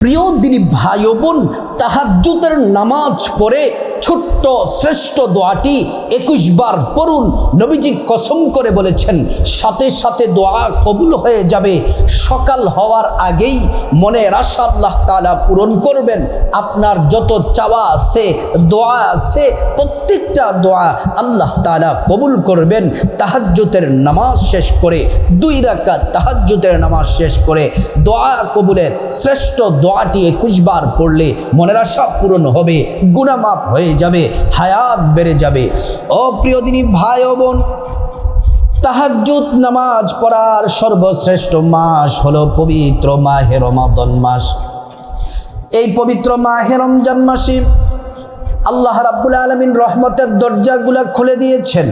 প্রিয় দিনী ভাই ও বোন, তাহাজ্জুদের নামাজ পড়ে ছোট্ট শ্রেষ্ঠ দোয়াটি 21 বার পড়ুন। নবীজি কসম করে বলেছেন সাথে সাথে দোয়া কবুল হয়ে যাবে। সকাল হওয়ার আগেই মনের আশা আল্লাহ তাআলা পূরণ করবেন। আপনার যত চাওয়া আছে, দোয়া আছে, প্রত্যেকটা দোয়া আল্লাহ তাআলা কবুল করবেন। তাহাজ্জুদের নামাজ শেষ করে 2 রাকাত তাহাজ্জুদের নামাজ শেষ করে দোয়া কবুলের শ্রেষ্ঠ দোয়াটি 21 বার পড়লে মনের আশা পূরণ হবে, গুনাহ মাফ হয়ে যাবে, হায়াত বেড়ে যাবে। ও প্রিয় দিনী ভাই ও বোন, তাহাজ্জুদ নামাজ পড়ার সর্বশ্রেষ্ঠ মাস হলো পবিত্র মাহে রমাদান মাস। এই পবিত্র মাহে রমজান মাসে আল্লাহ রাব্বুল আলামিন রহমতের দরজাগুলো খুলে দিয়েছেন।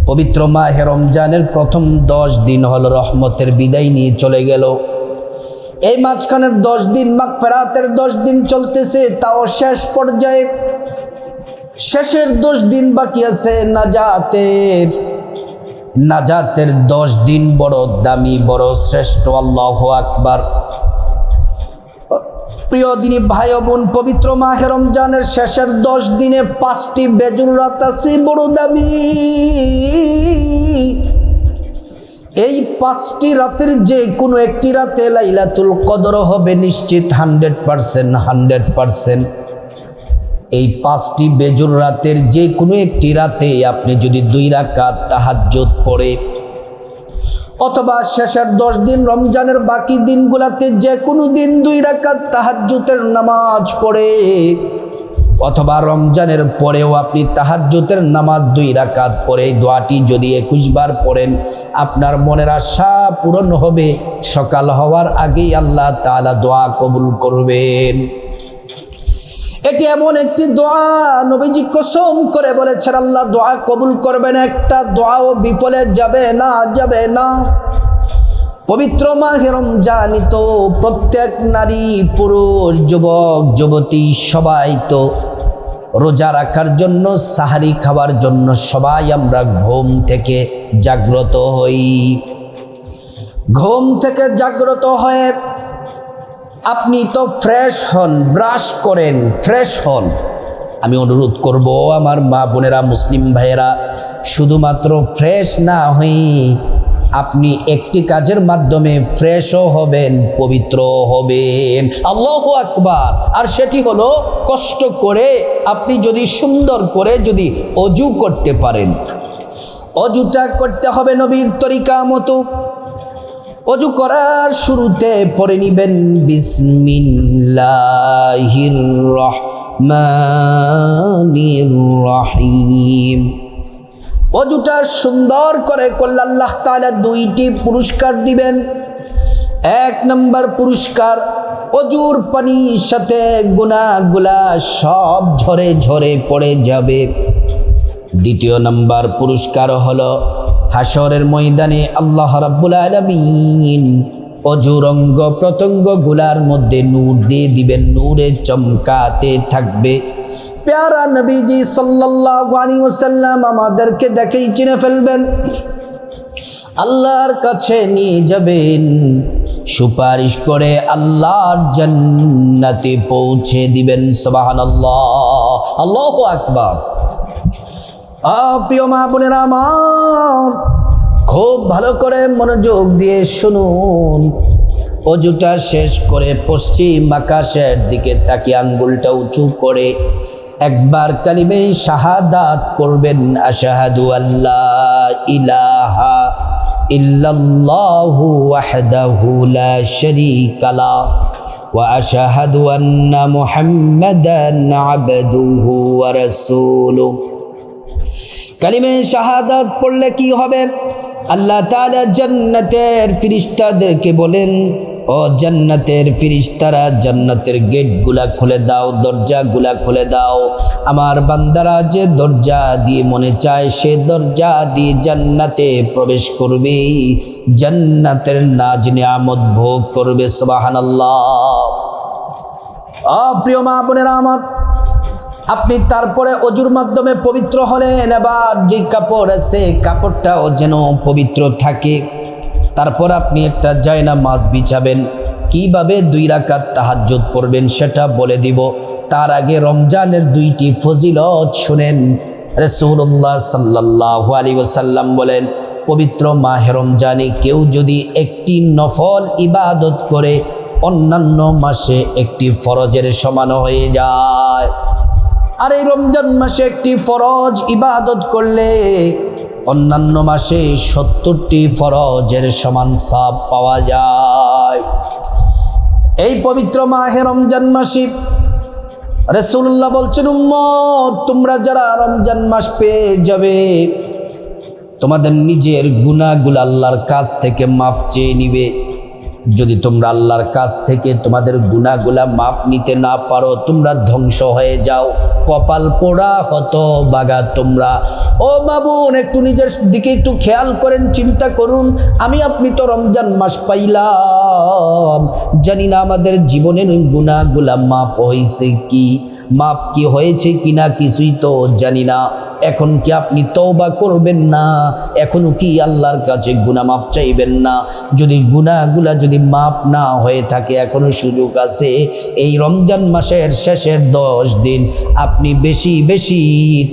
পবিত্র মাহে রমজানের প্রথম 10 দিন হলো রহমতের বিদায় নিয়ে চলে গেল। এই মাঝখানের 10 দিন মাগফিরাতের 10 দিন চলতেছে, তাও শেষ পর্যায়ে শেষের 10 দিন বাকি আছে নাজাতের 10 দিন বড় দামি, বড় শ্রেষ্ঠ। আল্লাহু আকবার। প্রিয় দিনী ভাই ও বোন, পবিত্র মাহে রমজানের শেষের 10 দিনে 5টি বেজুর রাত আছে, বড় দামি। এই 5টি রাতের যে কোনো একটি রাতে লাইলাতুল কদর হবে নিশ্চিত 100%। এই 5টি বেজুর রাতের যে কোনো একটি রাতে আপনি যদি 2 রাকাত তাহাজ্জুদ পড়ে, অথবা শেষের 10 দিন রমজানের বাকি দিনগুলোতে যে কোনো দিন 2 রাকাত তাহাজ্জুদের নামাজ পড়ে, অথবা রমজানের পরেও আপনি তাহাজ্জুদের নামাজ 2 রাকাত পড়ে দোয়াটি যদি 21 বার পড়েন, আপনার মনের আশা পূরণ হবে। সকাল হওয়ার আগেই আল্লাহ তাআলা দোয়া কবুল করবেন। এটি এমন একটি দোয়া, নবীজি কসম করে বলেছেন আল্লাহ দোয়া কবুল করবেন। একটা দোয়াও বিফলে যাবে না। পবিত্র মাহে রমজান তো প্রত্যেক নারী, পুরুষ, যুবক, যুবতী সবাই তো রোজা রাখার জন্য, সাহারি খাবার জন্য সবাই আমরা ঘুম থেকে জাগ্রত হই। ঘুম থেকে জাগ্রত হয়ে আপনি তো ফ্রেশ হন, ব্রাশ করেন, ফ্রেশ হন। আমি অনুরোধ করব আমার মা বোনেরা, মুসলিম ভাইয়েরা, শুধুমাত্র ফ্রেশ না হই, আপনি একটি কাজের মাধ্যমে ফ্রেশও হবেন, পবিত্র হবেন। আল্লাহু আকবার। আর সেটি হলো কষ্ট করে আপনি যদি সুন্দর করে যদি অজু করতে পারেন। অজুটা করতে হবে নবীর তরিকা মতো। অজু করার শুরুতে পড়ে নিবেন বিসমিল্লাহির রহমানির রহিম। অজুটা সুন্দর করে করলে আল্লাহ তাআলা 2টি পুরস্কার দিবেন। 1 নম্বর পুরস্কার, অজুর পানির সাথে গুনাহগুলা সব ঝরে ঝরে পড়ে যাবে। 2 নম্বর পুরস্কার হলো হাসরের ময়দানে আল্লাহ রাব্বুল আলামিন অজুর অঙ্গ প্রত্যঙ্গগুলার মধ্যে নূর দিয়ে দিবেন, নূরে চমকাতে থাকবে। প্যারা নবীজি সাল্লাল্লাহু আলাইহি ওয়াসাল্লাম আমাদেরকে দেখেই চিনে ফেলবেন, আল্লাহর কাছে নিয়ে যাবেন, সুপারিশ করে আল্লাহর জান্নাতে পৌঁছে দিবেন। সুবহানাল্লাহ, আল্লাহু আকবার। প্রিয় মা বোনেরা আমার, খুব ভালো করে মনোযোগ দিয়ে শুনুন। অজুটা শেষ করে পশ্চিম আকাশের দিকে তাকিয়ে আঙ্গুলটা উঁচু করে একবার কালিমে শাহাদাত পড়বেন। আশহাদু আল্লা ইলাহা ইল্লাল্লাহু ওয়াহদাহু লা শারীকা লা ওয়া আশহাদু আন্না মুহাম্মাদান আবদুহু ওয়া রাসূলুহু। কালিমে শাহাদাত পড়লে কি হবে? আল্লাহ তাআলা জান্নাতের ফেরেশতাদেরকে বলেন, ও জান্নাতের ফেরেশতারা, জান্নাতের গেটগুলা খুলে দাও, দরজাগুলা খুলে দাও। আমার বান্দারা যে দরজা দিয়ে মনে চায় সে দরজা দিয়ে জান্নাতে প্রবেশ করবে, জান্নাতের নাজ নিয়ামত ভোগ করবে। সুবহানাল্লাহ। প্রিয় মা বোনেরা আমার, আপনি তারপরে অজুর মাধ্যমে পবিত্র হলেন। এবার যে কাপড় আছে কাপড়টাও যেন পবিত্র থাকে। তারপর আপনি একটা জায়নামাজ বিছাবেন। কিভাবে 2 রাকাত তাহাজ্জুদ পড়বেন সেটা বলে দিব। তার আগে রমজানের 2টি ফজিলত শুনেন। রাসূলুল্লাহ সাল্লাল্লাহু আলাইহি ওয়াসাল্লাম বলেন, পবিত্র মাহে রমজানে কেউ যদি একটি নফল ইবাদত করে অন্যান্য মাসে একটি ফরজের সমান হয়ে যায়। আর এই রমজান মাসে একটি ফরজ ইবাদত করলে অন্যান্য মাসে 70টি ফরজের সমান সওয়াব পাওয়া যায়। এই পবিত্র মাহে রমজান মাসে রাসূলুল্লাহ বলছেন, উম্মত তোমরা যারা রমজান মাস পেয়ে যাবে, তোমাদের নিজের গুনাহগুলো আল্লাহর কাছ থেকে মাফ চেয়ে নিবে। যদি তোমরা আল্লাহর কাছ থেকে তোমাদের গুনাহগুলা মাফ নিতে না পারো, তোমরা ধ্বংস হয়ে যাও, কপাল পোড়া হতভাগা তোমরা। ও মা বোন, একটু নিজের দিকে একটু খেয়াল করেন, চিন্তা করুন। আমি আপনি তো রমজান মাস পাইলাম, জানি না আমাদের জীবনের গুনাহগুলা মাফ হয়েছে কি, মাফ কি হয়েছে কিনা কিছুই তো জানি না। এখন কি আপনি তওবা করবেন না? এখনো কি আল্লাহর কাছে গুনাহ মাফ চাইবেন না? যদি গুনাহগুলা যদি মাফ না হয়ে থাকে, এখনো সুযোগ আছে। এই রমজান মাসের শেষের 10 দিন আপনি বেশি বেশি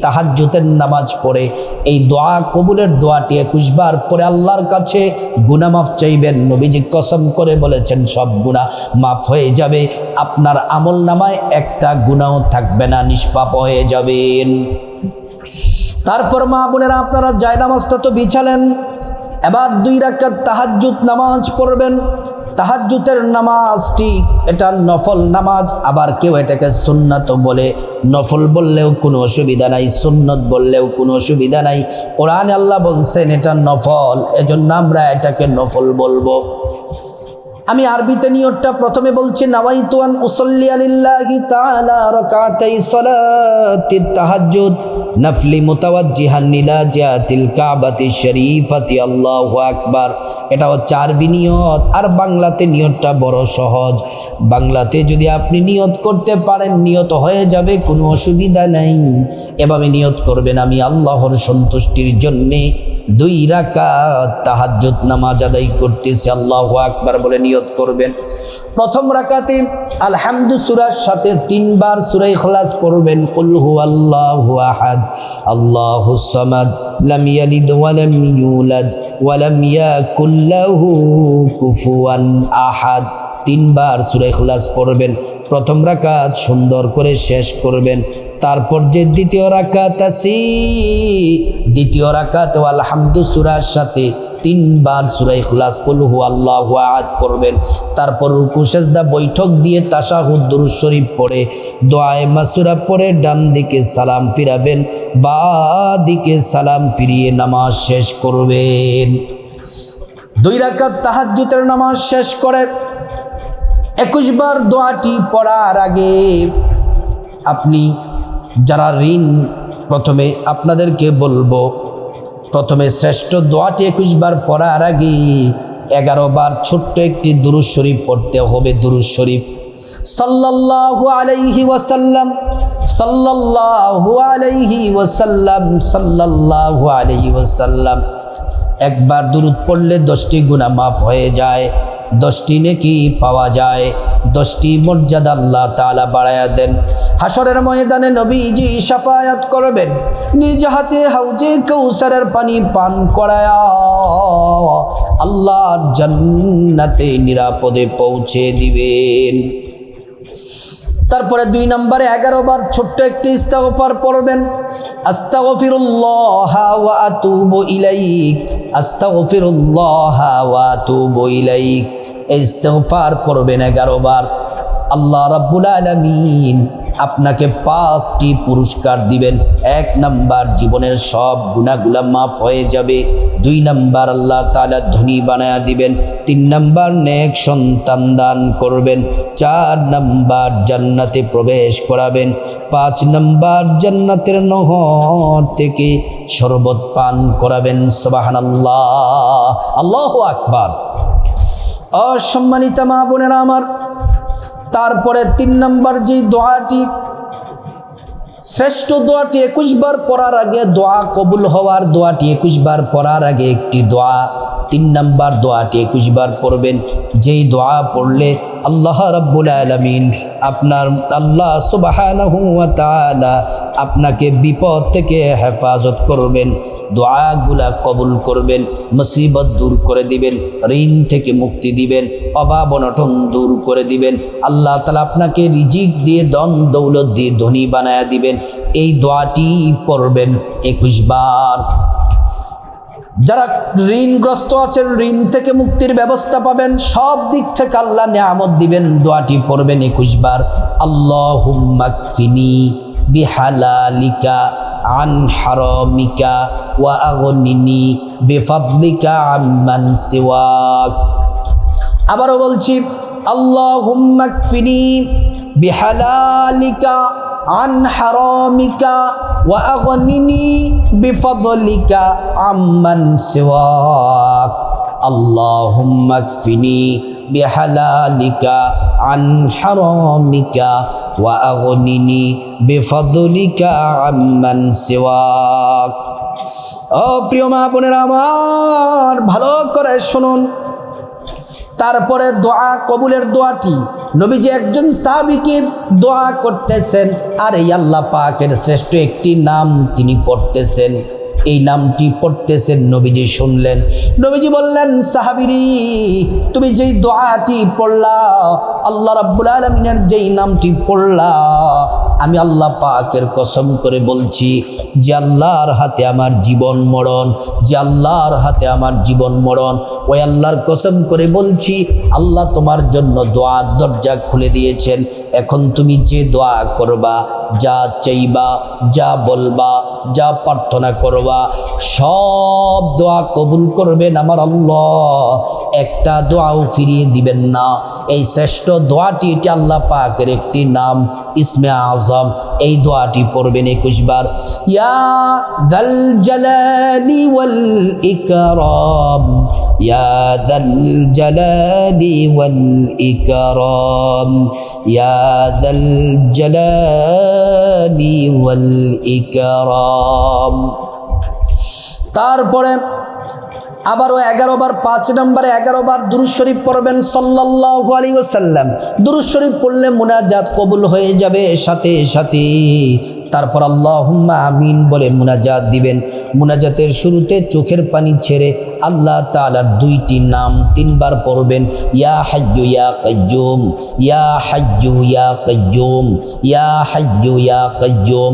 তাহাজ্জুদের নামাজ পড়ে এই দোয়া কবুলের দোয়াটি 21 বার পরে আল্লাহর কাছে গুনাহ মাফ চাইবেন। নবীজি কসম করে বলেছেন, সব গুনাহ মাফ হয়ে যাবে, আপনার আমল নামায় একটা গুনাহও থাকবে না, নিষ্পাপ হয়ে যাবেন। তারপর মা বোনেরা, আপনারা জায়নামাজটা তো বিছালেন, এবার 2 রাকাত তাহাজ্জুদ নামাজ পড়বেন। তাহাজ্জুদের নামাজটি এটা নফল নামাজ, আবার কেউ এটাকে সুন্নাতও বলে। নফল বললেও কোনো অসুবিধা নাই, সুন্নত বললেও কোনো অসুবিধা নাই। কোরআনে আল্লাহ বলছেন এটা নফল, এজন্য আমরা এটাকে নফল বলবো। আমি আরবিতে নিয়তটা প্রথমে বলছি, নাওয়াইতু আন উসাল্লি লিল্লাহি তাআলা রাকাতাই সালাতিত তাহাজ্জুদ নাফলি মুতাওয়াজ্জিহান ইলা জিহাতিল কাবাতি শরীফাতি আল্লাহু আকবার। এটা হচ্ছে আরবি নিয়ত। আর বাংলাতে নিয়তটা বড় সহজ। বাংলাতে যদি আপনি নিয়ত করতে পারেন, নিয়ত হয়ে যাবে, কোনো অসুবিধা নাই। এভাবে নিয়ত করবেন, আমি আল্লাহর সন্তুষ্টির জন্যে 2 রাকাত তাহাজ্জুদ নামাজ আদায় করতেছি, আল্লাহু আকবার বলে নিয়ত করবেন। প্রথম রাকাতে আলহামদু সূরার সাথে 3 বার সূরা ইখলাস পড়বেন। কুল হুয়াল্লাহু আহাদ আল্লাহুস সামাদ লাম ইয়ালিদ ওয়া লাম ইউলাদ ওয়া লাম ইয়াকুল লাহু কুফুয়ান আহাদ। 3 বার সূরা ইখলাস পড়বেন। প্রথম রাকাত সুন্দর করে শেষ করবেন। তারপর যে দ্বিতীয় রাকাত আছে, দ্বিতীয় রাকাত আলহামদু সূরার সাথে 3 বার সূরা ইখলাস কুল হুয়াল্লাহু আহাদ পড়বেন। তারপর রুকু সিজদা বৈঠক দিয়ে তাশাহুদ দুরূদ শরীফ পড়ে দোয়ায়ে মাসুরা পড়ে ডান দিকে সালাম ফিরাবেন, বাঁ দিকে সালাম ফিরিয়ে নামাজ শেষ করবেন। 2 রাকাত তাহাজ্জুদের নামাজ শেষ করে 21 বার দোয়াটি পড়ার আগে আপনি যারা ঋণ, প্রথমে আপনাদেরকে বলবো, প্রথমে শ্রেষ্ঠ দোয়াটি 21 বার পড়ার আগে 11 বার ছোট্ট একটি দুরূদ শরীফ পড়তে হবে। দুরূদ শরীফ সাল্লাল্লাহু আলাইহি ওয়াসাল্লাম, সাল্লাল্লাহু আলাইহি ওয়াসাল্লাম, সাল্লাল্লাহু আলাইহি ওয়াসাল্লাম। একবার দুরূদ পড়লে 10টি গুনাহ মাফ হয়ে যায়, 10টি নেকি পাওয়া যায়, 10টি মর্যাদা আল্লাহ তাআলা বাড়ায়া দেন। হাসরের ময়দানে নবীজি শাফায়াত করবেন, নিজ হাতে হাউজে কাউসারের পানি পান করায়া আল্লাহর জান্নাতে নিরাপদে পৌঁছে দিবেন। তারপরে 2 নম্বরে 11 বার ছোট্ট একটি ইস্তিগফার পড়বেন। আস্তাগফিরুল্লাহ ওয়া আতুবু ইলাইক, আস্তাগফিরুল্লাহ ওয়া আতুবু ইলাইক। ইস্তিগফার পড়বেন 11 বার। আল্লাহ রাব্বুল আলামিন আপনাকে 5টি পুরস্কার দিবেন। 1 নাম্বার, জীবনের সব গুনাহগুলা মাফ হয়ে যাবে। 2 নাম্বার, আল্লাহ তাআলা ধনী বানায়া দিবেন। 3 নাম্বার, নেক সন্তান দান করবেন। 4 নাম্বার, জান্নাতে প্রবেশ করাবেন। 5 নাম্বার, জান্নাতের নহর থেকে শরবত পান করাবেন। সুবহানাল্লাহ, আল্লাহু আকবার। অসম্মানিত মা বোনেরা আমার, তারপরে 3 নম্বর যে দোয়াটি, শ্রেষ্ঠ দোয়াটি 21 বার পড়ার আগে, দোয়া কবুল হওয়ার দোয়াটি 21 বার পড়ার আগে একটি দোয়া, 3 নাম্বার দোয়াটি 21 বার পড়বেন। যেই দোয়া পড়লে আল্লাহ রাব্বুল আলামিন আল্লাহ সুবহানাহু ওয়া তাআলা আপনাকে বিপদ থেকে হেফাজত করবেন, দোয়াগুলা কবুল করবেন, মুসিবত দূর করে দিবেন, ঋণ থেকে মুক্তি দিবেন, অভাব অনটন দূর করে দিবেন। আল্লাহ তাআলা আপনাকে রিজিক দিয়ে ধন দৌলত দিয়ে ধনী বানায়া দিবেন। এই দোয়াটি পড়বেন 21 বার। যারা ঋণগ্রস্ত আছেন, ঋণ থেকে মুক্তির ব্যবস্থা পাবেন, সব দিক থেকে আল্লাহ নিয়ামত দিবেন। দোয়াটি পড়বেন 21 বার। আল্লাহুম্মা কফিনি বিহালালিকা আন হারামিকা ওয়া আগনিনি বিফাদলিকা আম্মান সিওয়াক। আবারও বলছি, আল্লাহুম্মা কফিনি বিহালালিকা আন হারামিকা ওয়া আগনিনি বিফাদলিকা আম্মান সিওয়াক। আল্লাহুম্মা কফিনি বিহালালিকা আন হারামিকা ওয়া আগনিনি বিফাদলিকা আম্মান সিওয়াক। ও প্রিয় মা বোনেরা আমার, ভালো করে শুনুন। তারপরে দোয়া কবুলের দোয়াটি নবীজি একজন সাহাবীকে দোয়া করতেছেন, আর এই আল্লাহ পাকের শ্রেষ্ঠ একটি নাম তিনি পড়তেছেন। এই নামটি পড়তেছেন, নবীজি শুনলেন। নবীজি বললেন, সাহাবীরি, তুমি যেই দোয়াটি পড়লা, আল্লাহ রাব্বুল আলামিনের যেই নামটি পড়লা, আমি আল্লাহ পাকের কসম করে বলছি যে আল্লাহর হাতে আমার জীবন মরণ, যে আল্লাহর হাতে আমার জীবন মরণ, ওই আল্লাহর কসম করে বলছি, আল্লাহ তোমার জন্য দোয়ার দরজা খুলে দিয়েছেন। এখন তুমি যে দোয়া করবা, যা চাইবা, যা বলবা, যা প্রার্থনা করবা, সব দোয়া কবুল করবেন আমার আল্লাহ। একটা দোয়াও ফিরিয়ে দিবেন না। এই শ্রেষ্ঠ দোয়াটি, এটি আল্লাহ পাকের একটি নাম, ইসমে আজম। এই দোয়াটি পড়বেন 21 বার। ইয়া যাল জালালি ওয়াল ইকরাম, ইয়া যাল জালালি ওয়াল ইকরাম, ইয়া যাল জালালি ওয়াল ইকরাম। তারপরে আবারও 11 বার, 5 নম্বরে 11 বার দুরূদ শরীফ পড়বেন সাল্লাল্লাহু আলাইহি ওয়াসাল্লাম। দুরূদ শরীফ পড়লে মুনাজাত কবুল হয়ে যাবে সাথে সাথে। তারপর আল্লাহুম্মা আমিন বলে মুনাজাত দিবেন। মুনাজাতের শুরুতে চোখের পানি ছেড়ে আল্লাহ তাআলার 2টি নাম 3 বার পড়বেন, ইয়া হাইয়্যু ইয়া কাইয়্যুম, ইয়া হাইয়্যু ইয়া কাইয়্যুম, ইয়া হাইয়্যু ইয়া কাইয়্যুম।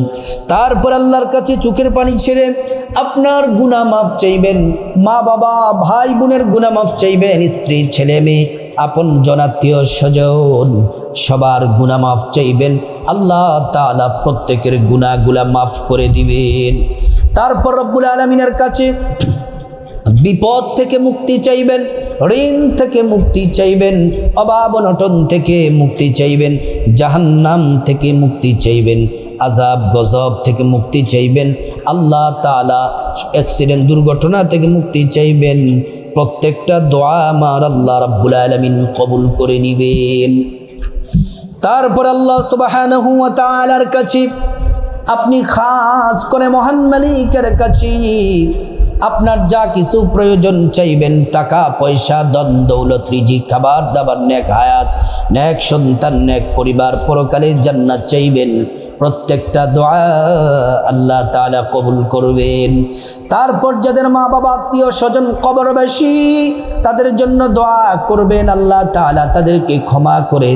তারপর আল্লাহর কাছে চোখের পানি ছেড়ে আপনার গুনাহ মাফ চাইবেন, মা বাবা ভাই বোনের গুনাহ মাফ চাইবেন, স্ত্রী ছেলে মেয়ে আপন জনাত্মীয় স্বজন সবার গুনাহ মাফ চাইবেন। আল্লাহ তাআলা প্রত্যেকের গুনাহগুলা মাফ করে দিবেন। তারপর রব্বুল আলামিনের কাছে বিপদ থেকে মুক্তি চাইবেন, ঋণ থেকে মুক্তি চাইবেন, অভাব অনটন থেকে মুক্তি চাইবেন, জাহান্নাম থেকে মুক্তি চাইবেন, আযাব গজব থেকে মুক্তি চাইবেন, আল্লাহ তাআলা অ্যাক্সিডেন্ট দুর্ঘটনা থেকে মুক্তি চাইবেন। প্রত্যেকটা দোয়া আমার আল্লাহ রাব্বুল আলামিন কবুল করে নেবেন। তারপর আল্লাহ সুবহানাহু ওয়া তাআলার কাছে আপনি খাস করে মহান মালিকের কাছে আপনার যা কিছু প্রয়োজন চাইবেন, টাকা পয়সা ধন দৌলত রিজিক খাবার দাবার নেক হায়াত নেক সন্তান নেক পরিবার পরকালে জান্নাত চাইবেন। প্রত্যেকটা দোয়া আল্লাহ তাআলা কবুল করবেন। তারপর যাদের মা বাবা আত্মীয় স্বজন কবরবাসী তাদের জন্য দোয়া করবেন, আল্লাহ তাআলা তাদেরকে ক্ষমা করে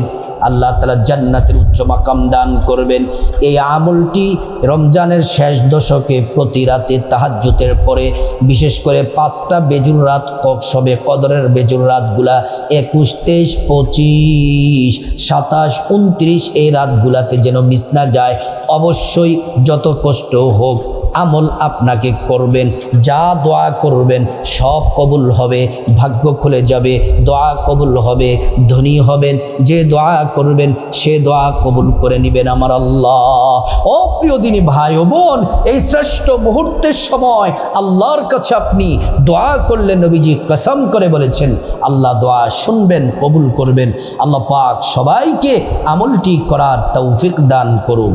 আল্লাহ তাআলা জান্নাতের উচ্চ মাকাম দান করবেন। এই আমলটি রমজানের শেষ দশকে প্রতি রাতে তাহাজ্জুদের পরে, বিশেষ করে 5টা বেজুর রাত, শবে কদরের বেজুর রাতগুলা 21, 23, 25, 27, 29 এই রাতগুলাতে যেন মিস না যায়। অবশ্যই যত কষ্ট হোক আমল আপনাকে করবেন, যা দোয়া করবেন সব কবুল হবে, ভাগ্য খুলে যাবে, দোয়া কবুল হবে, ধনী হবেন। যে দোয়া করবেন সে দোয়া কবুল করে নেবেন আমার আল্লাহ। ও প্রিয় দিনী ভাই ও বোন, এই শ্রেষ্ঠ মুহূর্তের সময় আল্লাহর কাছে আপনি দোয়া করলে নবীজি কসম করে বলেছেন আল্লাহ দোয়া শুনবেন, কবুল করবেন। আল্লাহ পাক সবাইকে আমলটি করার তৌফিক দান করুন।